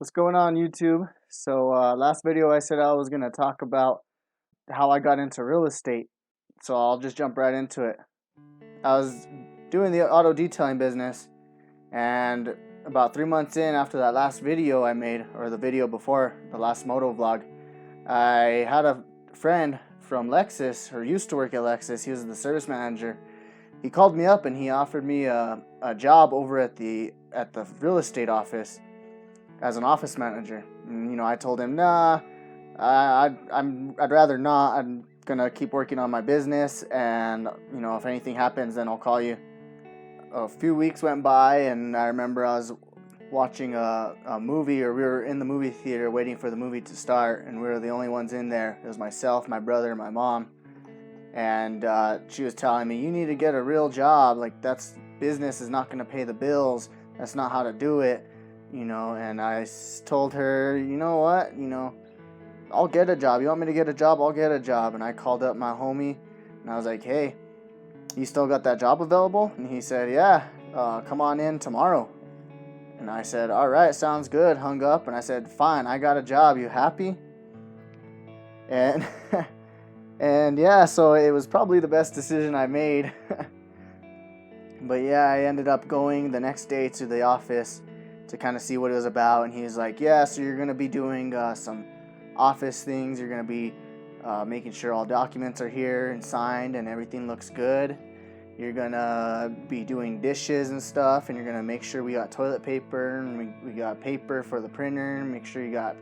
What's going on, YouTube? Last video I said I was going to talk about how I got into real estate. So I'll just jump right into it. I was doing the auto detailing business, and about 3 months in after that last video I made, or the video before the last moto vlog, I had a friend from Lexus, or used to work at Lexus. He was the service manager. He called me up and he offered me a job over at the real estate office as an office manager. And, I told him, nah, I'd rather not. I'm gonna keep working on my business, and if anything happens, then I'll call you. A few weeks went by, and I remember I was watching a movie, or we were in the movie theater waiting for the movie to start, and we were the only ones in there. It was myself, my brother, my mom, and she was telling me, you need to get a real job. Like, that's business is not gonna pay the bills. That's not how to do it. And I told her, you know what, I'll get a job. You want me to get a job? I'll get a job. And I called up my homie, and I was like, hey, you still got that job available? And he said, yeah, come on in tomorrow. And I said, all right, sounds good. Hung up, and I said, fine, I got a job. You happy? And, and yeah, so it was probably the best decision I made. But yeah, I ended up going the next day to the office to kind of see what it was about, and he was like, yeah, so you're going to be doing some office things. You're going to be making sure all documents are here and signed and everything looks good. You're going to be doing dishes and stuff, and you're going to make sure we got toilet paper, and we got paper for the printer, and make sure you got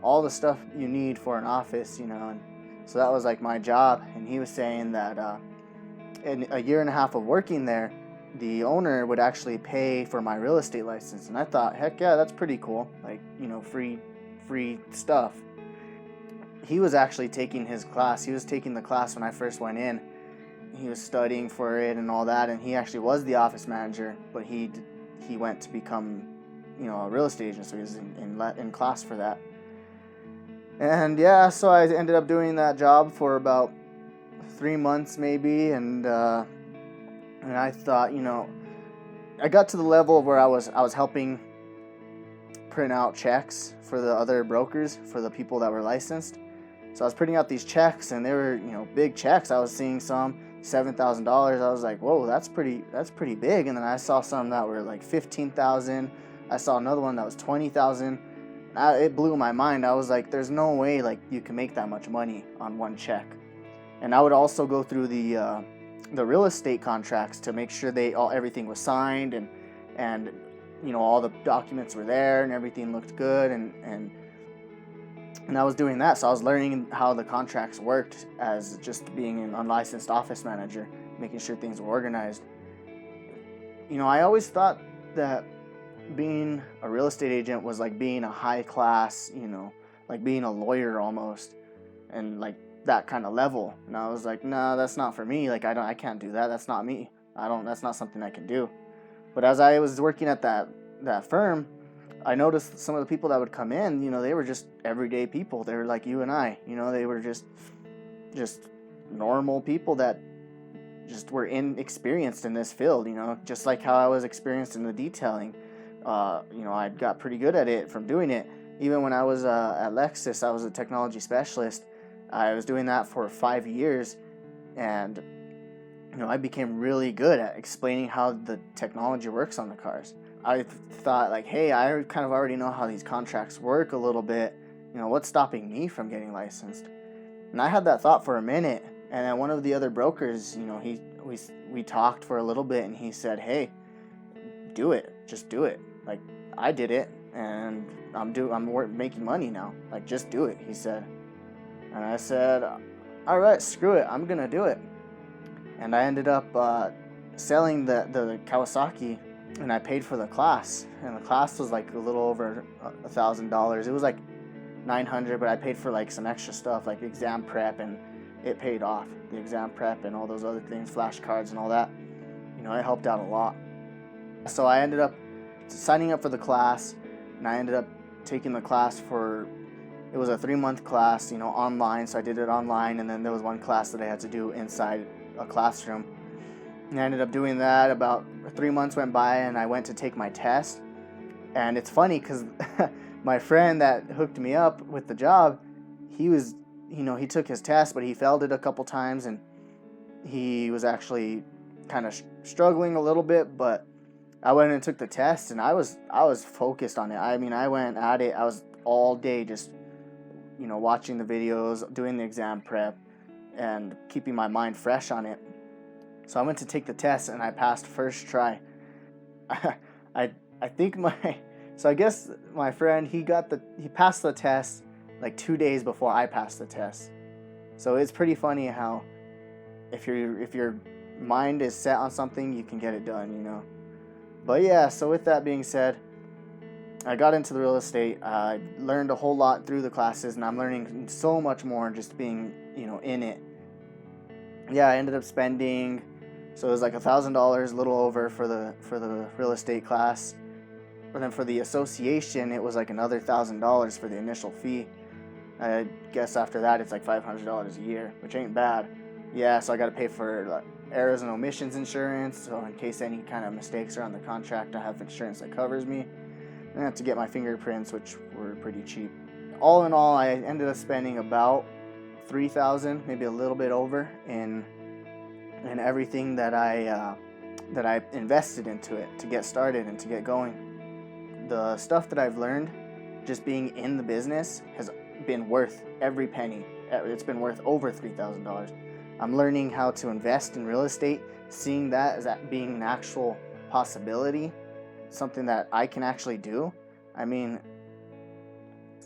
all the stuff you need for an office, and so that was like my job. And he was saying that in a year and a half of working there, the owner would actually pay for my real estate license. And I thought, heck yeah, that's pretty cool. Like, free stuff. He was actually taking his class. He was taking the class when I first went in. He was studying for it and all that, and he actually was the office manager, but he went to become, a real estate agent, so he was in class for that. And yeah, so I ended up doing that job for about 3 months maybe, and I thought, I got to the level where I was helping print out checks for the other brokers, for the people that were licensed. So I was printing out these checks, and they were, big checks. I was seeing some $7,000. I was like, whoa, that's pretty big. And then I saw some that were like 15,000. I saw another one that was 20,000. It blew my mind. I was like, there's no way like you can make that much money on one check. And I would also go through the real estate contracts to make sure everything was signed, and all the documents were there and everything looked good, and I was doing that. So I was learning how the contracts worked as just being an unlicensed office manager, making sure things were organized. I always thought that being a real estate agent was like being a high class, like being a lawyer almost, and like that kind of level. And I was like, no, that's not for me. Like, I can't do that. That's not me. That's not something I can do. But as I was working at that firm, I noticed some of the people that would come in, they were just everyday people. They were like you and I, they were just normal people that just were inexperienced in this field, just like how I was experienced in the detailing. I got pretty good at it from doing it. Even when I was at Lexus, I was a technology specialist. I was doing that for 5 years, and I became really good at explaining how the technology works on the cars. I thought, like, hey, I kind of already know how these contracts work a little bit. What's stopping me from getting licensed? And I had that thought for a minute, and then one of the other brokers, we talked for a little bit, and he said, hey, do it, just do it. Like, I did it, and I'm making money now. Like, just do it, he said. And I said, all right, screw it, I'm gonna do it. And I ended up selling the Kawasaki, and I paid for the class. And the class was like a little over $1,000. It was like $900, but I paid for like some extra stuff, like exam prep, and it paid off. The exam prep and all those other things, flashcards and all that. It helped out a lot. So I ended up signing up for the class, and I ended up taking the class it was a 3-month class, online. So I did it online, and then there was one class that I had to do inside a classroom. And I ended up doing that. About 3 months went by, and I went to take my test. And it's funny because my friend that hooked me up with the job, he was, he took his test, but he failed it a couple times, and he was actually kind of struggling a little bit. But I went and took the test, and I was focused on it. I mean, I went at it. I was all day just, watching the videos, doing the exam prep, and keeping my mind fresh on it. So I went to take the test, and I passed first try. I think so I guess my friend, he passed the test like 2 days before I passed the test. So it's pretty funny how if your mind is set on something, you can get it done, But yeah, so with that being said, I got into the real estate. I learned a whole lot through the classes, and I'm learning so much more just being, in it. Yeah, I ended up spending, so it was like $1,000, a little over for the real estate class. But then for the association, it was like another $1,000 for the initial fee. I guess after that, it's like $500 a year, which ain't bad. Yeah, so I got to pay for errors and omissions insurance, so in case any kind of mistakes are on the contract, I have insurance that covers me. And I have to get my fingerprints, which were pretty cheap. All in all, I ended up spending about $3,000, maybe a little bit over, in everything that I invested into it to get started and to get going. The stuff that I've learned just being in the business has been worth every penny. It's been worth over $3,000. I'm learning how to invest in real estate, seeing that as that being an actual possibility, something that I can actually do. I mean,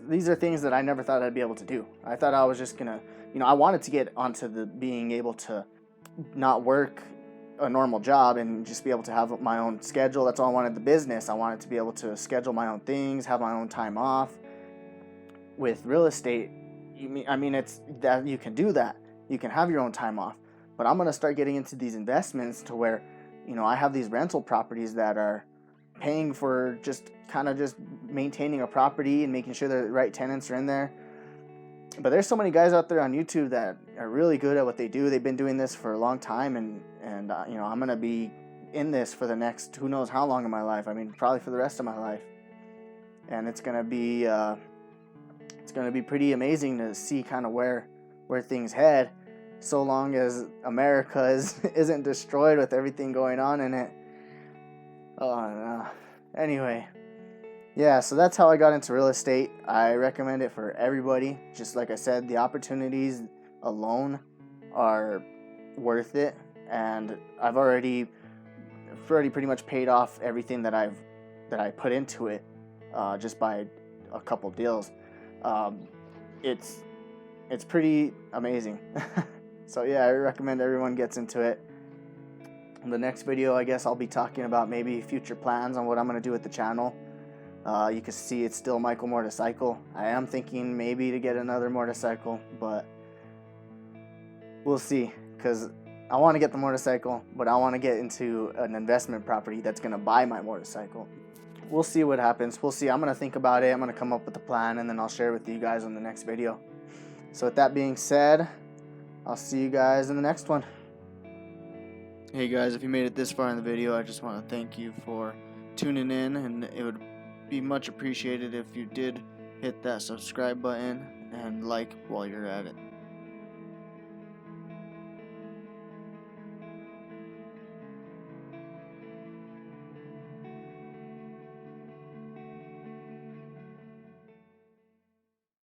these are things that I never thought I'd be able to do. I thought I was just gonna, I wanted to get onto the being able to not work a normal job and just be able to have my own schedule. That's all I wanted the business. I wanted to be able to schedule my own things, have my own time off. With real estate, it's that you can do that. You can have your own time off. But I'm going to start getting into these investments to where, I have these rental properties that are paying for just maintaining a property and making sure the right tenants are in there. But there's so many guys out there on YouTube that are really good at what they do. They've been doing this for a long time, and I'm going to be in this for the next who knows how long in my life. I mean, probably for the rest of my life. And it's going to be pretty amazing to see kind of where things head, so long as America isn't destroyed with everything going on in it. Oh, no. Anyway, yeah, so that's how I got into real estate. I recommend it for everybody. Just like I said, the opportunities alone are worth it, and I've already pretty much paid off everything that I put into it, just by a couple deals. It's pretty amazing. So yeah, I recommend everyone gets into it. In the next video, I guess I'll be talking about maybe future plans on what I'm going to do with the channel. You can see it's still Michael Motorcycle. I am thinking maybe to get another motorcycle, but we'll see, because I want to get the motorcycle, but I want to get into an investment property that's going to buy my motorcycle. We'll see what happens. We'll see. I'm going to think about it. I'm going to come up with a plan, and then I'll share it with you guys on the next video. So with that being said, I'll see you guys in the next one. Hey guys, if you made it this far in the video, I just want to thank you for tuning in, and it would be much appreciated if you did hit that subscribe button and like while you're at it.